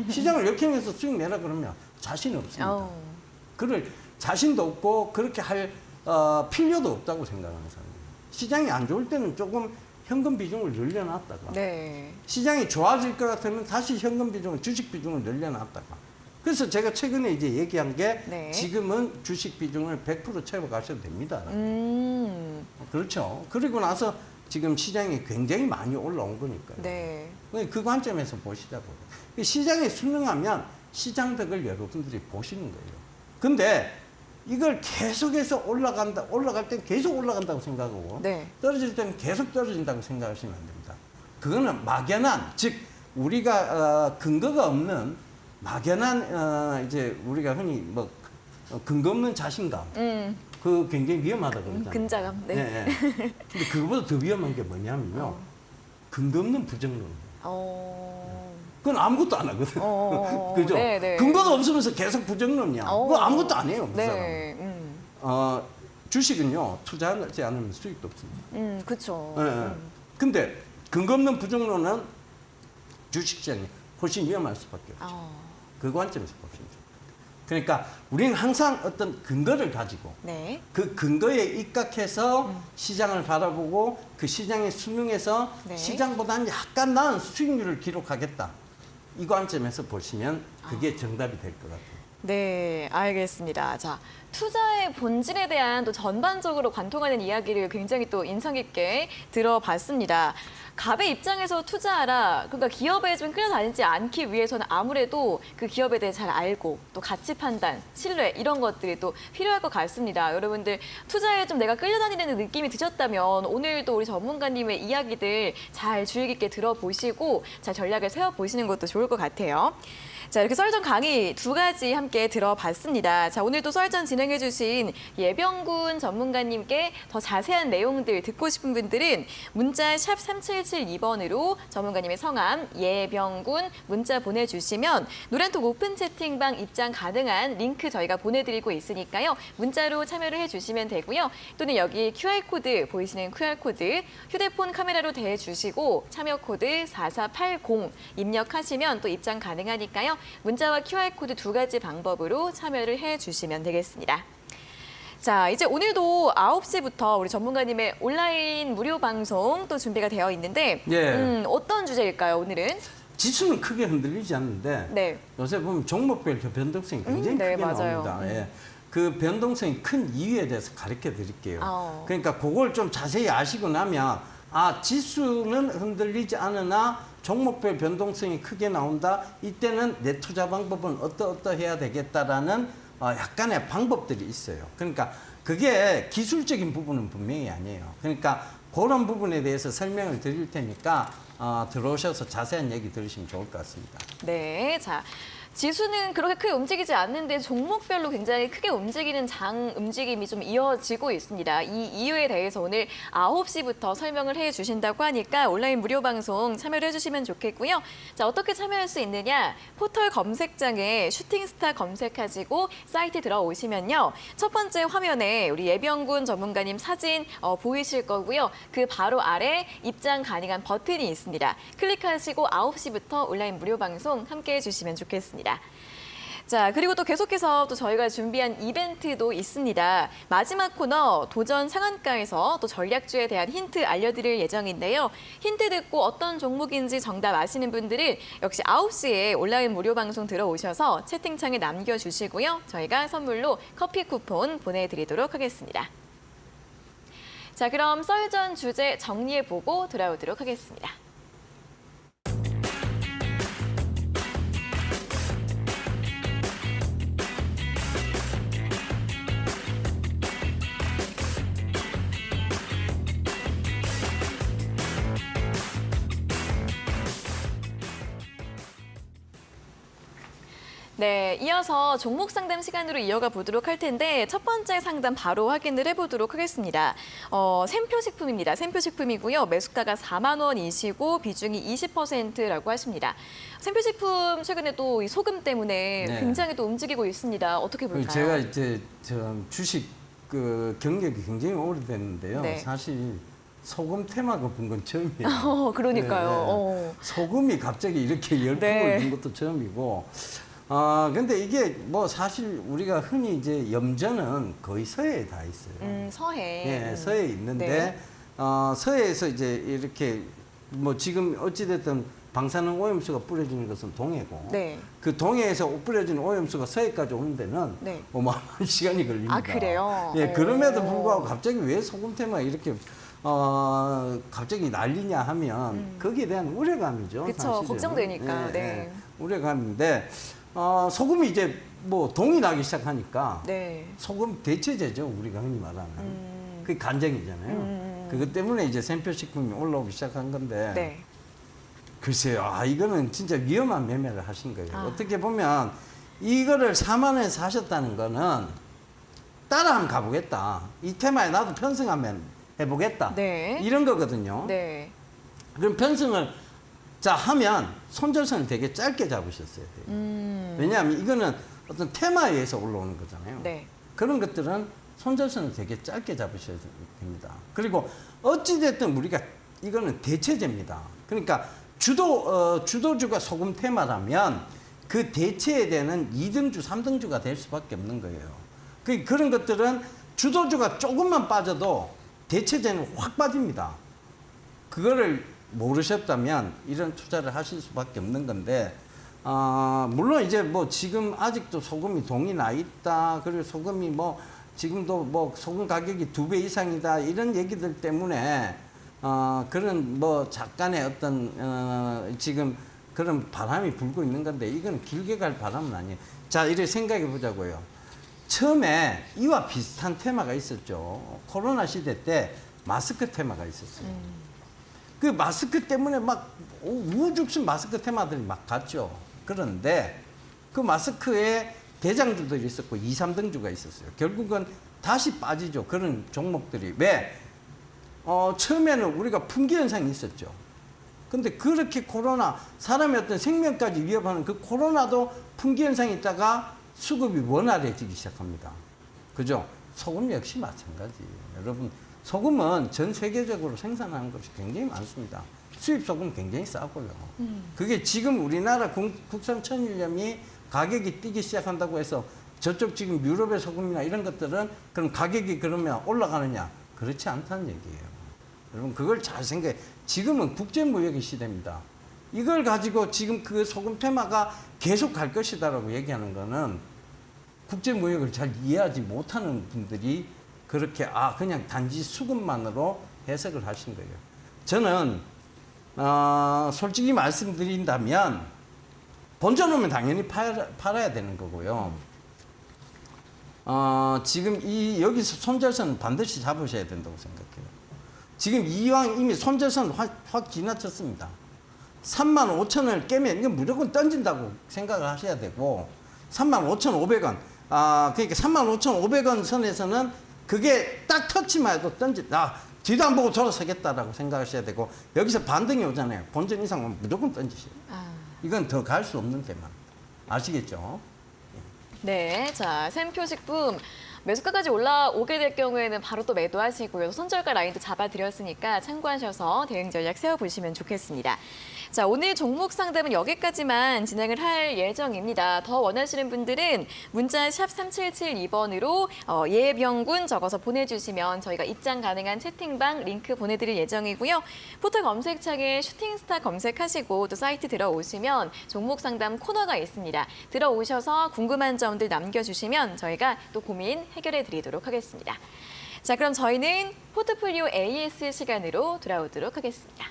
시장을 역행해서 수익 내라 그러면 자신이 없습니다. 그럴 자신도 없고 그렇게 할 필요도 없다고 생각하는 사람이에요. 시장이 안 좋을 때는 조금 현금 비중을 늘려놨다가 네. 시장이 좋아질 것 같으면 다시 현금 비중을, 주식 비중을 늘려놨다가. 그래서 제가 최근에 이제 얘기한 게 네. 지금은 주식 비중을 100% 채워가셔도 됩니다. 그렇죠. 그리고 나서 지금 시장이 굉장히 많이 올라온 거니까요. 네. 그 관점에서 보시자고. 시장에 순응하면 시장 덕을 여러분들이 보시는 거예요. 근데 이걸 계속해서 올라갈 땐 계속 올라간다고 생각하고 네. 떨어질 때는 계속 떨어진다고 생각하시면 안 됩니다. 그거는 막연한, 즉 우리가 근거가 없는 막연한 이제 우리가 흔히 뭐 근거 없는 자신감, 그 굉장히 위험하다 그러잖아요. 근자감. 네. 네. 근데 그거보다 더 위험한 게 뭐냐면요, 근거 없는 부정론. 그건 아무것도 안 하거든. 그죠? 네, 네. 근거도 없으면서 계속 부정론이야. 그거 아무것도 안 해요, 그 사람. 네. 주식은요, 투자하지 않으면 수익도 없습니다. 그렇죠. 예. 근데 근거 없는 부정론은 주식시장이 훨씬 위험할 수밖에 없죠. 그 관점에서 보시면 됩니다. 그러니까 우리는 항상 어떤 근거를 가지고 네. 그 근거에 입각해서 시장을 바라보고 그 시장에 순응해서 네. 시장보다는 약간 나은 수익률을 기록하겠다. 이 관점에서 보시면 그게 정답이 될 것 같아요. 네, 알겠습니다. 자, 투자의 본질에 대한 또 전반적으로 관통하는 이야기를 굉장히 또 인상 깊게 들어봤습니다. 갑의 입장에서 투자하라. 그러니까 기업에 좀 끌려다니지 않기 위해서는 아무래도 그 기업에 대해 잘 알고 또 가치 판단, 신뢰 이런 것들이 또 필요할 것 같습니다. 여러분들 투자에 좀 내가 끌려다니는 느낌이 드셨다면 오늘도 우리 전문가님의 이야기들 잘 주의 깊게 들어보시고 잘 전략을 세워보시는 것도 좋을 것 같아요. 자, 이렇게 썰전 강의 2가지 함께 들어봤습니다. 자, 오늘도 썰전 진행해주신 예병군 전문가님께 더 자세한 내용들 듣고 싶은 분들은 문자 샵 3772번으로 전문가님의 성함 예병군 문자 보내주시면 노란톡 오픈 채팅방 입장 가능한 링크 저희가 보내드리고 있으니까요. 문자로 참여를 해주시면 되고요. 또는 여기 QR코드 보이시는 QR코드 휴대폰 카메라로 대주시고 참여 코드 4480 입력하시면 또 입장 가능하니까요. 문자와 QR코드 2가지 방법으로 참여를 해주시면 되겠습니다. 자, 이제 오늘도 9시부터 우리 전문가님의 온라인 무료 방송 또 준비가 되어 있는데 예. 어떤 주제일까요, 오늘은? 지수는 크게 흔들리지 않는데 네. 요새 보면 종목별 변동성이 굉장히 네, 크게 맞아요. 나옵니다. 예. 그 변동성이 큰 이유에 대해서 가르쳐 드릴게요. 그러니까 그걸 좀 자세히 아시고 나면 지수는 흔들리지 않으나 종목별 변동성이 크게 나온다. 이때는 내 투자 방법은 어떠해야 되겠다라는 약간의 방법들이 있어요. 그러니까 그게 기술적인 부분은 분명히 아니에요. 그러니까 그런 부분에 대해서 설명을 드릴 테니까 들어오셔서 자세한 얘기 들으시면 좋을 것 같습니다. 네, 자. 지수는 그렇게 크게 움직이지 않는데 종목별로 굉장히 크게 움직이는 장 움직임이 좀 이어지고 있습니다. 이 이유에 대해서 오늘 9시부터 설명을 해주신다고 하니까 온라인 무료 방송 참여를 해주시면 좋겠고요. 자, 어떻게 참여할 수 있느냐? 포털 검색창에 슈팅스타 검색하시고 사이트 들어오시면요. 첫 번째 화면에 우리 예병군 전문가님 사진 보이실 거고요. 그 바로 아래 입장 가능한 버튼이 있습니다. 클릭하시고 9시부터 온라인 무료 방송 함께 해주시면 좋겠습니다. 자, 그리고 또 계속해서 또 저희가 준비한 이벤트도 있습니다. 마지막 코너 도전 상한가에서 또 전략주에 대한 힌트 알려드릴 예정인데요. 힌트 듣고 어떤 종목인지 정답 아시는 분들은 역시 9시에 온라인 무료 방송 들어오셔서 채팅창에 남겨주시고요. 저희가 선물로 커피 쿠폰 보내드리도록 하겠습니다. 자, 그럼 썰전 주제 정리해보고 돌아오도록 하겠습니다. 네, 이어서 종목 상담 시간으로 이어가 보도록 할 텐데 첫 번째 상담 바로 확인을 해보도록 하겠습니다. 샘표식품입니다. 샘표식품이고요. 매수가가 4만 원이시고 비중이 20%라고 하십니다. 샘표식품 최근에 또 이 소금 때문에 네. 굉장히 또 움직이고 있습니다. 어떻게 볼까요? 제가 이제 주식 그 경력이 굉장히 오래됐는데요. 네. 사실 소금 테마가 본 건 처음이에요. 그러니까요. 네. 소금이 갑자기 이렇게 열풍을 네. 분 것도 처음이고. 근데 이게 뭐 사실 우리가 흔히 이제 염전은 거의 서해에 다 있어요. 서해. 예, 서해에 있는데, 네. 서해에서 이제 이렇게 뭐 지금 어찌됐든 방사능 오염수가 뿌려지는 것은 동해고, 네. 그 동해에서 뿌려지는 오염수가 서해까지 오는 데는 네. 어마어마한 시간이 걸립니다. 아, 그래요? 예, 그럼에도 오. 불구하고 갑자기 왜 소금 테마 이렇게 갑자기 난리냐 하면 거기에 대한 우려감이죠. 그쵸, 사실은. 걱정되니까, 예, 네. 예, 우려감인데, 소금이 이제 뭐 동이 나기 시작하니까 네. 소금 대체제죠. 우리가 흔히 말하는. 그게 간장이잖아요. 그것 때문에 이제 샘표식품이 올라오기 시작한 건데, 네. 글쎄요, 이거는 진짜 위험한 매매를 하신 거예요. 아. 어떻게 보면 이거를 4만 원에 사셨다는 거는 따라 한번 가보겠다. 이 테마에 나도 편승하면 해보겠다. 네. 이런 거거든요. 네. 그럼 편승을 하면 손절선을 되게 짧게 잡으셨어야 돼요. 왜냐하면 이거는 어떤 테마에 의해서 올라오는 거잖아요. 네. 그런 것들은 손절선을 되게 짧게 잡으셔야 됩니다. 그리고 어찌됐든 우리가 이거는 대체제입니다. 그러니까 주도주가 소금 테마라면 그 대체에 되는 2등주, 3등주가 될 수밖에 없는 거예요. 그런 것들은 주도주가 조금만 빠져도 대체제는 확 빠집니다. 그거를 모르셨다면 이런 투자를 하실 수밖에 없는 건데, 물론 이제 뭐 지금 아직도 소금이 동이 나 있다. 그리고 소금이 뭐 지금도 뭐 소금 가격이 2배 이상이다. 이런 얘기들 때문에 그런 뭐 잠깐의 어떤 지금 그런 바람이 불고 있는 건데 이건 길게 갈 바람은 아니에요. 자, 이렇게 생각해 보자고요. 처음에 이와 비슷한 테마가 있었죠. 코로나 시대 때 마스크 테마가 있었어요. 그 마스크 때문에 막 우후죽순 마스크 테마들이 막 갔죠. 그런데 그 마스크에 대장주들이 있었고 2, 3등주가 있었어요. 결국은 다시 빠지죠. 그런 종목들이. 왜? 처음에는 우리가 품귀 현상이 있었죠. 근데 그렇게 코로나, 사람의 어떤 생명까지 위협하는 그 코로나도 품귀 현상이 있다가 수급이 원활해지기 시작합니다. 그죠? 소금 역시 마찬가지예요. 여러분, 소금은 전 세계적으로 생산하는 것이 굉장히 많습니다. 수입 소금 굉장히 싸고요. 그게 지금 우리나라 국산 천일염이 가격이 뛰기 시작한다고 해서 저쪽 지금 유럽의 소금이나 이런 것들은 그럼 가격이 그러면 올라가느냐? 그렇지 않다는 얘기예요. 여러분, 그걸 잘 생각해. 지금은 국제무역의 시대입니다. 이걸 가지고 지금 그 소금 테마가 계속 갈 것이다라고 얘기하는 거는 국제무역을 잘 이해하지 못하는 분들이 그렇게 그냥 단지 수급만으로 해석을 하신 거예요. 저는 솔직히 말씀드린다면 본전오면 당연히 팔아야 되는 거고요. 지금 여기서 손절선 반드시 잡으셔야 된다고 생각해요. 지금 이왕 이미 손절선 확 지나쳤습니다. 35,000원을 깨면 이건 무조건 던진다고 생각을 하셔야 되고 35,500원. 그러니까 35,500원 선에서는 그게 딱 터치만 해도 뒤도 안 보고 돌아서겠다라고 생각하셔야 되고 여기서 반등이 오잖아요. 본전 이상은 무조건 던지셔야 돼요. 이건 더 갈 수 없는 데만. 아시겠죠? 네, 자, 샘표식품 매수가까지 올라오게 될 경우에는 바로 또 매도하시고요. 손절가 라인도 잡아드렸으니까 참고하셔서 대응 전략 세워보시면 좋겠습니다. 자, 오늘 종목 상담은 여기까지만 진행을 할 예정입니다. 더 원하시는 분들은 문자 샵 3772번으로 예병군 적어서 보내주시면 저희가 입장 가능한 채팅방 링크 보내드릴 예정이고요. 포털 검색창에 슈팅스타 검색하시고 또 사이트 들어오시면 종목 상담 코너가 있습니다. 들어오셔서 궁금한 점들 남겨주시면 저희가 또 고민 해결해 드리도록 하겠습니다. 자, 그럼 저희는 포트폴리오 AS 시간으로 돌아오도록 하겠습니다.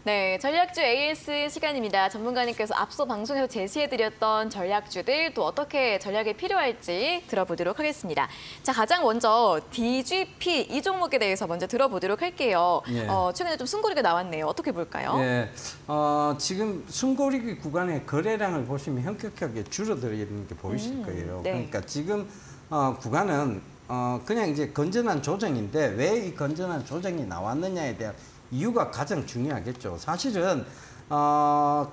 네, 전략주 AS 시간입니다. 전문가님께서 앞서 방송에서 제시해드렸던 전략주들 또 어떻게 전략이 필요할지 들어보도록 하겠습니다. 자, 가장 먼저 DGP 이 종목에 대해서 먼저 들어보도록 할게요. 예. 최근에 좀 순고리가 나왔네요. 어떻게 볼까요? 예, 지금 순고리 구간의 거래량을 보시면 현격하게 줄어들어 있는 게 보이실 거예요. 네. 그러니까 지금 구간은 그냥 이제 건전한 조정인데 왜 이 건전한 조정이 나왔느냐에 대한 이유가 가장 중요하겠죠. 사실은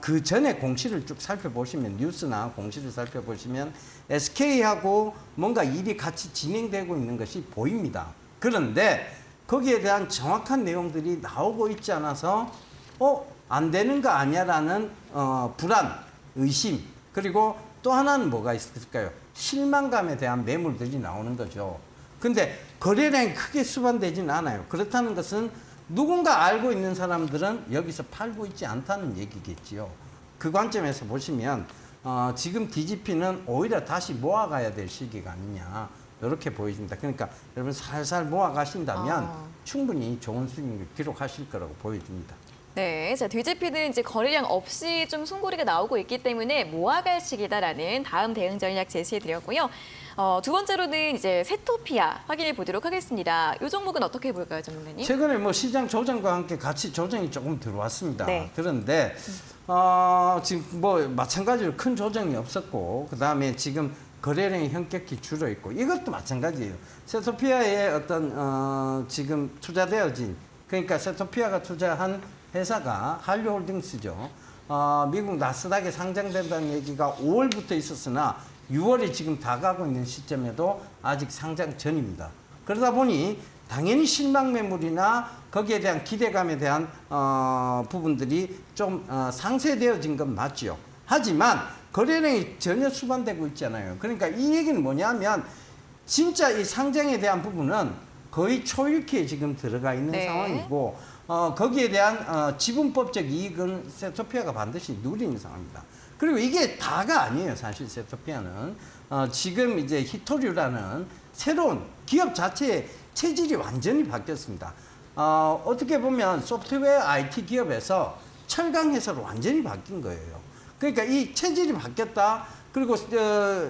그 전에 공시를 쭉 살펴보시면 뉴스나 공시를 살펴보시면 SK하고 뭔가 일이 같이 진행되고 있는 것이 보입니다. 그런데 거기에 대한 정확한 내용들이 나오고 있지 않아서 안 되는 거 아니야라는 불안, 의심, 그리고 또 하나는 뭐가 있을까요? 실망감에 대한 매물들이 나오는 거죠. 근데 거래량이 크게 수반되지는 않아요. 그렇다는 것은 누군가 알고 있는 사람들은 여기서 팔고 있지 않다는 얘기겠지요. 그 관점에서 보시면 지금 DGP는 오히려 다시 모아가야 될 시기가 아니냐 이렇게 보여집니다. 그러니까 여러분 살살 모아가신다면 충분히 좋은 수익을 기록하실 거라고 보여집니다. 네, 자, DGP는 이제 거래량 없이 좀 순고리가 나오고 있기 때문에 모아갈 시기다라는 다음 대응 전략 제시해드렸고요. 두 번째로는 이제 세토피아 확인해 보도록 하겠습니다. 이 종목은 어떻게 볼까요, 전문가님? 최근에 뭐 시장 조정과 함께 같이 조정이 조금 들어왔습니다. 네. 그런데 지금 뭐 마찬가지로 큰 조정이 없었고 그 다음에 지금 거래량이 현격히 줄어 있고 이것도 마찬가지예요. 세토피아의 어떤 지금 투자되어진 그러니까 세토피아가 투자한 회사가 한류홀딩스죠. 미국 나스닥에 상장된다는 얘기가 5월부터 있었으나 6월이 지금 다가고 있는 시점에도 아직 상장 전입니다. 그러다 보니 당연히 실망 매물이나 거기에 대한 기대감에 대한 부분들이 좀 상쇄되어진 건 맞죠. 하지만 거래량이 전혀 수반되고 있잖아요. 그러니까 이 얘기는 뭐냐면 진짜 이 상장에 대한 부분은 거의 초읽기에 지금 들어가 있는 네. 상황이고 거기에 대한 지분법적 이익은 세토피아가 반드시 누리는 상황입니다. 그리고 이게 다가 아니에요. 사실 세토피아는 지금 이제 히토류라는 새로운 기업 자체의 체질이 완전히 바뀌었습니다. 어떻게 보면 소프트웨어 IT 기업에서 철강 회사로 완전히 바뀐 거예요. 그러니까 이 체질이 바뀌었다. 그리고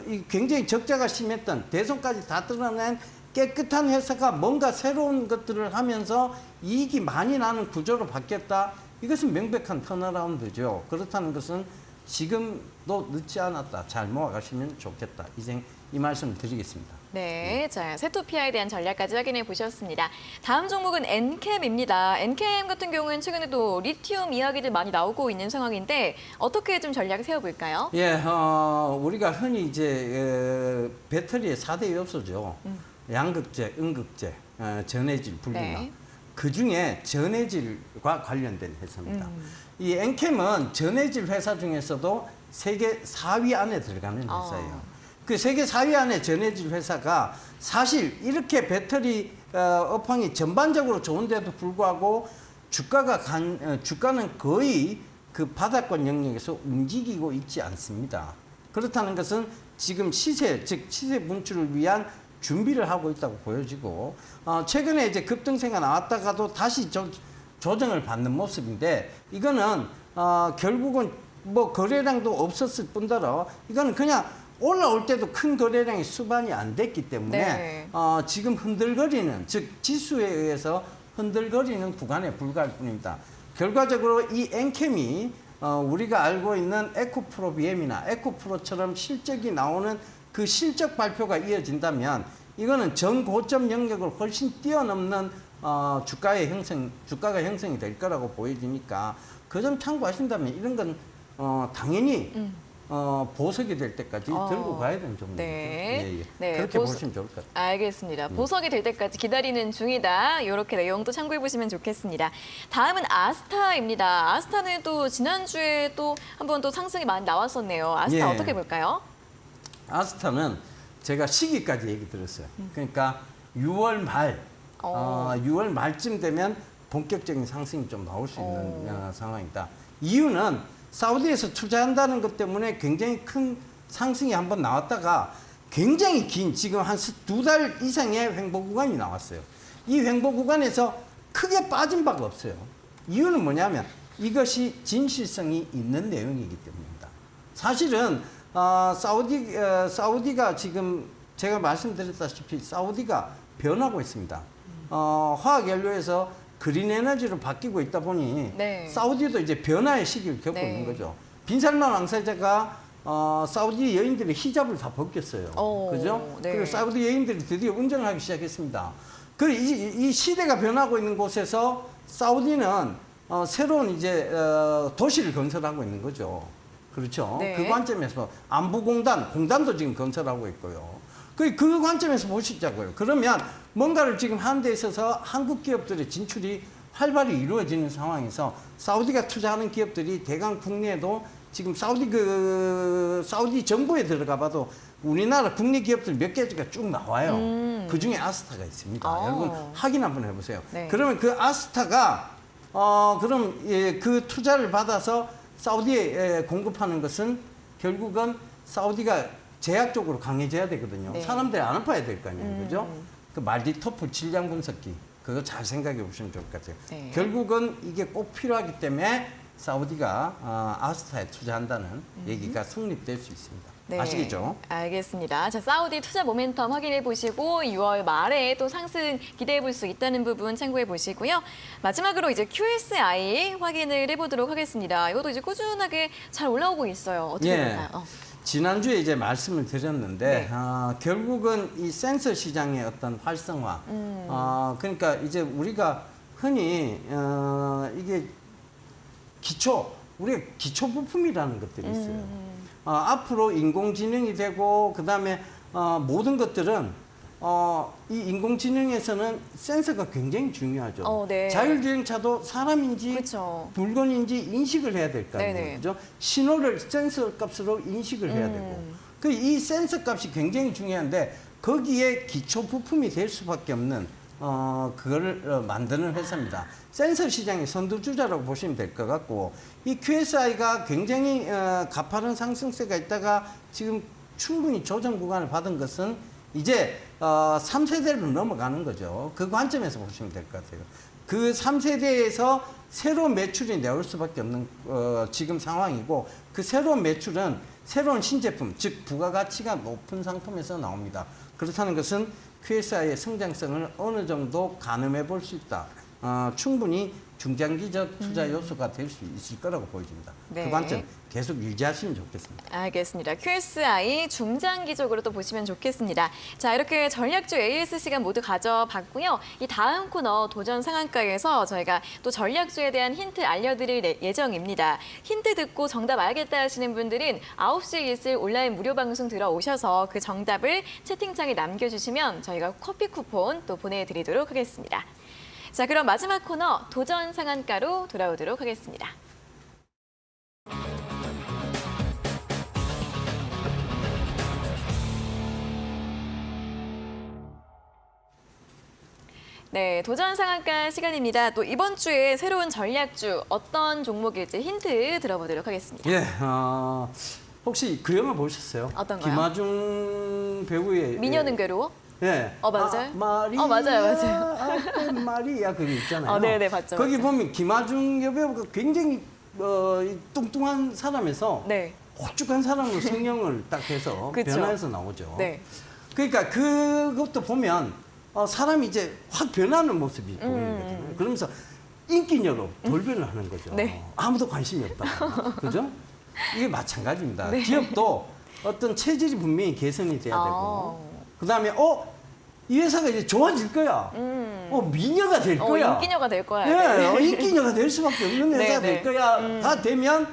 이 굉장히 적자가 심했던 대손까지 다 드러낸 깨끗한 회사가 뭔가 새로운 것들을 하면서 이익이 많이 나는 구조로 바뀌었다. 이것은 명백한 턴어라운드죠. 그렇다는 것은 지금도 늦지 않았다. 잘 모아가시면 좋겠다. 이 말씀을 드리겠습니다. 네, 자, 세토피아에 대한 전략까지 확인해 보셨습니다. 다음 종목은 엔캠입니다. 엔캠 같은 경우는 최근에도 리튬 이야기들 많이 나오고 있는 상황인데 어떻게 좀 전략을 세워볼까요? 예, 우리가 흔히 이제 배터리의 4대 요소죠. 양극재, 음극재, 전해질, 분리막. 네. 그중에 전해질과 관련된 회사입니다. 이 엔캠은 전해질 회사 중에서도 세계 4위 안에 들어가는 회사예요. 그 세계 4위 안에 전해질 회사가 사실 이렇게 배터리 업황이 전반적으로 좋은데도 불구하고 주가는 거의 그 바닥권 영역에서 움직이고 있지 않습니다. 그렇다는 것은 지금 시세, 즉 시세 분출을 위한 준비를 하고 있다고 보여지고, 최근에 이제 급등세가 나왔다가도 다시 조정을 받는 모습인데, 이거는 결국은 뭐 거래량도 없었을 뿐더러 이거는 그냥 올라올 때도 큰 거래량이 수반이 안 됐기 때문에 네. 지금 흔들거리는, 즉 지수에 의해서 흔들거리는 구간에 불과할 뿐입니다. 결과적으로 이 엔캠이 우리가 알고 있는 에코프로 BM이나 에코프로처럼 실적이 나오는 그 실적 발표가 이어진다면 이거는 전고점 영역을 훨씬 뛰어넘는 주가가 형성이 될 거라고 보여지니까 그 점 참고하신다면 이런 건 당연히 보석이 될 때까지 들고 가야 되는 종목이죠. 네. 예, 예. 네, 그렇게 보시면 좋을 것 같아요. 알겠습니다. 보석이 될 때까지 기다리는 중이다. 이렇게 내용도 참고해 보시면 좋겠습니다. 다음은 아스타입니다. 아스타는 또 지난주에 또 한번 또 상승이 많이 나왔었네요. 아스타 예. 어떻게 볼까요? 아스타는 제가 시기까지 얘기 들었어요. 그러니까 6월 말, 6월 말쯤 되면 본격적인 상승이 좀 나올 수 있는 상황이다. 이유는 사우디에서 투자한다는 것 때문에 굉장히 큰 상승이 한번 나왔다가 굉장히 긴, 지금 한 2달 이상의 횡보 구간이 나왔어요. 이 횡보 구간에서 크게 빠진 바가 없어요. 이유는 뭐냐면 이것이 진실성이 있는 내용이기 때문입니다. 사실은 사우디가 지금 제가 말씀드렸다시피 사우디가 변하고 있습니다. 화학연료에서 그린 에너지로 바뀌고 있다 보니 네. 사우디도 이제 변화의 시기를 겪고 네. 있는 거죠. 빈살만 왕세자가 사우디 여인들의 히잡을 다 벗겼어요. 그죠? 네. 그리고 사우디 여인들이 드디어 운전을 하기 시작했습니다. 이 시대가 변하고 있는 곳에서 사우디는 새로운 이제 도시를 건설하고 있는 거죠. 그렇죠. 네. 그 관점에서 공단도 지금 건설하고 있고요. 그 관점에서 보시자고요. 그러면 뭔가를 지금 하는 데 있어서 한국 기업들의 진출이 활발히 이루어지는 상황에서 사우디가 투자하는 기업들이 대강 국내에도 지금 사우디 정부에 들어가 봐도 우리나라 국내 기업들 몇 개가 쭉 나와요. 그 중에 아스타가 있습니다. 여러분 확인 한번 해보세요. 네. 그러면 그 아스타가 그 투자를 받아서 사우디에 공급하는 것은 결국은 사우디가 제약적으로 강해져야 되거든요. 네. 사람들이 안 아파야 될 거 아니에요. 그죠? 그 말디토프 질량 분석기. 그거 잘 생각해 보시면 좋을 것 같아요. 네. 결국은 이게 꼭 필요하기 때문에 사우디가 아스타에 투자한다는 얘기가 성립될 수 있습니다. 네, 아시겠죠? 알겠습니다. 자, 사우디 투자 모멘텀 확인해 보시고 6월 말에 또 상승 기대해 볼 수 있다는 부분 참고해 보시고요. 마지막으로 이제 QSI 확인을 해보도록 하겠습니다. 이것도 이제 꾸준하게 잘 올라오고 있어요. 어떻게 예. 볼까요? 지난주에 이제 말씀을 드렸는데, 네. 결국은 이 센서 시장의 어떤 활성화, 그러니까 이제 우리가 흔히, 이게 우리가 기초 부품이라는 것들이 있어요. 앞으로 인공지능이 되고, 그 다음에, 모든 것들은, 이 인공지능에서는 센서가 굉장히 중요하죠. 네. 자율주행차도 사람인지 그렇죠. 물건인지 인식을 해야 될 거 아니에요. 네네. 그죠? 신호를 센서 값으로 인식을 해야 되고. 이 센서 값이 굉장히 중요한데 거기에 기초 부품이 될 수밖에 없는 그걸 만드는 회사입니다. 센서 시장의 선두주자라고 보시면 될 것 같고, 이 QSI가 굉장히 가파른 상승세가 있다가 지금 충분히 조정 구간을 받은 것은 이제 3세대로 넘어가는 거죠. 그 관점에서 보시면 될 것 같아요. 그 3세대에서 새로운 매출이 나올 수밖에 없는 지금 상황이고, 그 새로운 매출은 새로운 신제품, 즉 부가가치가 높은 상품에서 나옵니다. 그렇다는 것은 QSI의 성장성을 어느 정도 가늠해 볼 수 있다. 충분히 중장기적 투자 요소가 될 수 있을 거라고 보여집니다. 네. 그 관점 계속 유지하시면 좋겠습니다. 알겠습니다. QSI 중장기적으로 또 보시면 좋겠습니다. 자, 이렇게 전략주 AS 시간 모두 가져봤고요. 이 다음 코너 도전 상한가에서 저희가 또 전략주에 대한 힌트 알려드릴 예정입니다. 힌트 듣고 정답 알겠다 하시는 분들은 9시에 있을 온라인 무료 방송 들어오셔서 그 정답을 채팅창에 남겨주시면 저희가 커피 쿠폰 또 보내드리도록 하겠습니다. 자, 그럼 마지막 코너 도전 상한가로 돌아오도록 하겠습니다. 네, 도전 상한가 시간입니다. 또 이번 주에 새로운 전략주 어떤 종목일지 힌트 들어보도록 하겠습니다. 예, 혹시 그 영화 보셨어요? 어떤가요? 김하중 배우의 미녀는 괴로워? 예. 맞아요? 마리아, 맞아요. 마리아 그게 있잖아요. 네네, 봤죠. 거기 봤죠. 보면 김하중 여배우가 굉장히 이 뚱뚱한 사람에서 네. 호쭉한 사람으로 성형을 딱 해서 그쵸. 변화해서 나오죠. 네. 그러니까 그것도 보면 사람이 이제 확 변하는 모습이 보이는 거잖아요. 그러면서 인기녀로 돌변을 하는 거죠. 네. 아무도 관심이 없다. 그죠? 이게 마찬가지입니다. 네. 기업도 어떤 체질이 분명히 개선이 돼야 되고, 그 다음에, 이 회사가 이제 좋아질 거야. 미녀가 될 거야. 인기녀가 될 거야. 예, 네. 인기녀가 될 수밖에 없는 회사가 네, 될 거야. 다 되면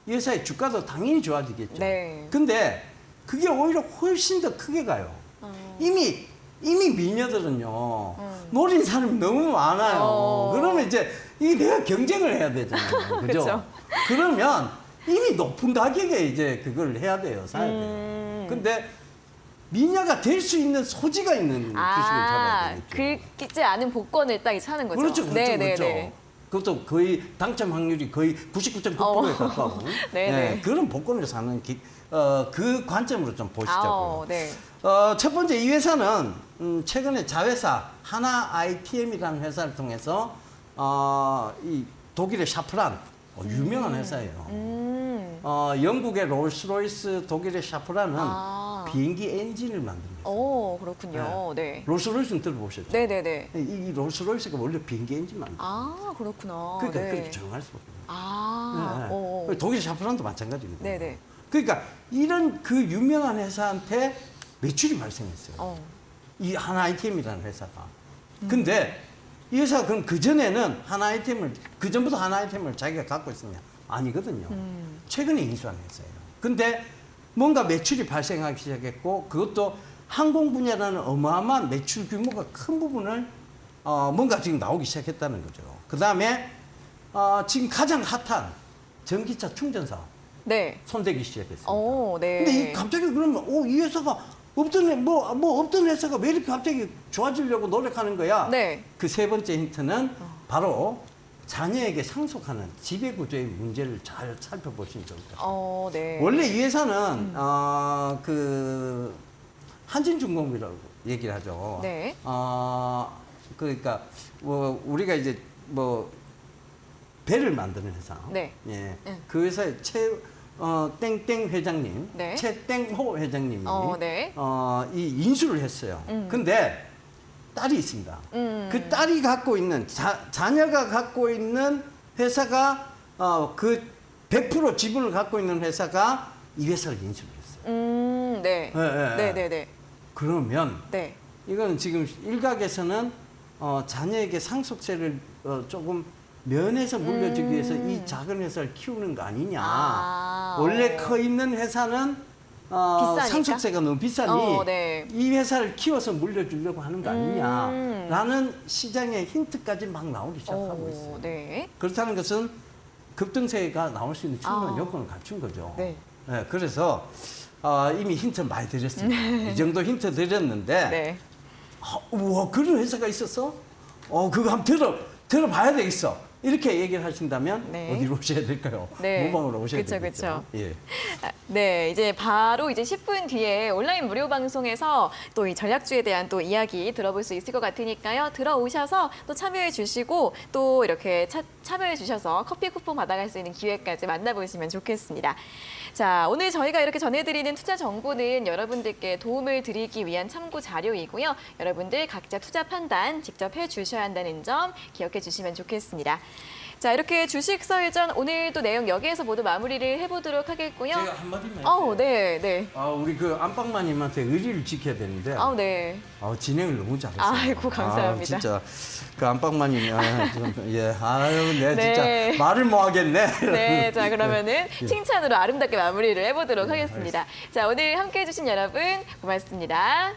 이 회사의 주가도 당연히 좋아지겠죠. 네. 근데 그게 오히려 훨씬 더 크게 가요. 이미 미녀들은요, 노린 사람이 너무 많아요. 그러면 이제 이게 내가 경쟁을 해야 되잖아요. 그죠? 그쵸. 그러면 이미 높은 가격에 이제 그걸 해야 돼요. 사야 돼요. 근데 미녀가 될 수 있는 소지가 있는 주식을 잡아야 되겠죠. 긁지 않은 복권을 딱 사는 거죠. 그렇죠, 그렇죠, 네, 그렇죠. 네, 네. 그것도 거의 당첨 확률이 거의 99.9%에 가까운 네, 네. 그런 복권을 사는 그 관점으로 좀 보시자고요. 네. 첫 번째 이 회사는 최근에 자회사 하나 ITM이라는 회사를 통해서 이 독일의 샤프란 유명한 회사예요. 영국의 롤스로이스, 독일의 샤프란은 비행기 엔진을 만드는 회사. 그렇군요. 네. 롤스로이스는 들어보셨죠? 네, 네, 네. 이 롤스로이스가 원래 비행기 엔진 만드는 그렇구나. 그러니까 네. 그렇게 조용할 수밖에 없어요. 네. 독일 샤프란도 마찬가지거든요. 네네. 그러니까 이런 그 유명한 회사한테 매출이 발생했어요. 이 하나 아이템이라는 회사가. 근데 이 회사가 그럼 그전에는 하나 아이템을, 그전부터 하나 아이템을 자기가 갖고 있었냐? 아니거든요. 최근에 인수한 회사예요. 근데 뭔가 매출이 발생하기 시작했고 그것도 항공 분야라는 어마어마한 매출 규모가 큰 부분을 뭔가 지금 나오기 시작했다는 거죠. 그 다음에 지금 가장 핫한 전기차 충전 사업 네. 손대기 시작했습니다. 네. 근데 갑자기 그러면 이 회사가 없던 회사가 왜 이렇게 갑자기 좋아지려고 노력하는 거야? 네. 그 세 번째 힌트는 바로 자녀에게 상속하는 지배구조의 문제를 잘 살펴보시면 좋을 것 같아요. 네. 원래 이 회사는 그 한진중공업이라고 얘기를 하죠. 네. 그러니까 우리가 이제 배를 만드는 회사. 네. 예. 그 회사의 땡땡 회장님, 네. 최땡호 회장님이 네. 이 인수를 했어요. 근데 딸이 있습니다. 그 딸이 갖고 있는 자녀가 갖고 있는 회사가 그 100% 지분을 갖고 있는 회사가 이 회사를 인수를 했어요. 네. 네, 네, 네. 그러면 네. 이건 지금 일각에서는 자녀에게 상속세를 조금 면에서 물려주기 위해서 이 작은 회사를 키우는 거 아니냐. 원래 커 있는 회사는 비싸니까? 상속세가 너무 비싸니 네. 이 회사를 키워서 물려주려고 하는 거 아니냐라는 시장의 힌트까지 막 나오기 시작하고 있어요. 네. 그렇다는 것은 급등세가 나올 수 있는 충분한 요건을 갖춘 거죠. 네. 네, 그래서 이미 힌트 많이 드렸습니다. 이 정도 힌트 드렸는데 네. 우와 그런 회사가 있었어? 그거 한번 들어봐야 되겠어. 이렇게 얘기를 하신다면 네. 어디로 오셔야 될까요? 네. 모방으로 오셔야 그쵸, 되겠죠. 그쵸. 예. 네, 이제 바로 10분 뒤에 온라인 무료 방송에서 또 이 전략주에 대한 또 이야기 들어볼 수 있을 것 같으니까요. 들어오셔서 또 참여해 주시고 또 이렇게 참여해 주셔서 커피 쿠폰 받아갈 수 있는 기회까지 만나보시면 좋겠습니다. 자, 오늘 저희가 이렇게 전해드리는 투자 정보는 여러분들께 도움을 드리기 위한 참고 자료이고요. 여러분들 각자 투자 판단 직접 해주셔야 한다는 점 기억해 주시면 좋겠습니다. 자, 이렇게 주식 설전 오늘도 내용 여기에서 모두 마무리를 해보도록 하겠고요. 제가 한마디만 할게요. 네, 네. 우리 그 안방마님한테 의리를 지켜야 되는데 네. 진행을 너무 잘했어요. 아이고, 감사합니다. 진짜 그 안방마님 예. 아유, 내가 네. 진짜 말을 못 하겠네. 네, 자 그러면은 칭찬으로 아름답게 마무리를 해보도록 하겠습니다. 자, 오늘 함께해 주신 여러분 고맙습니다.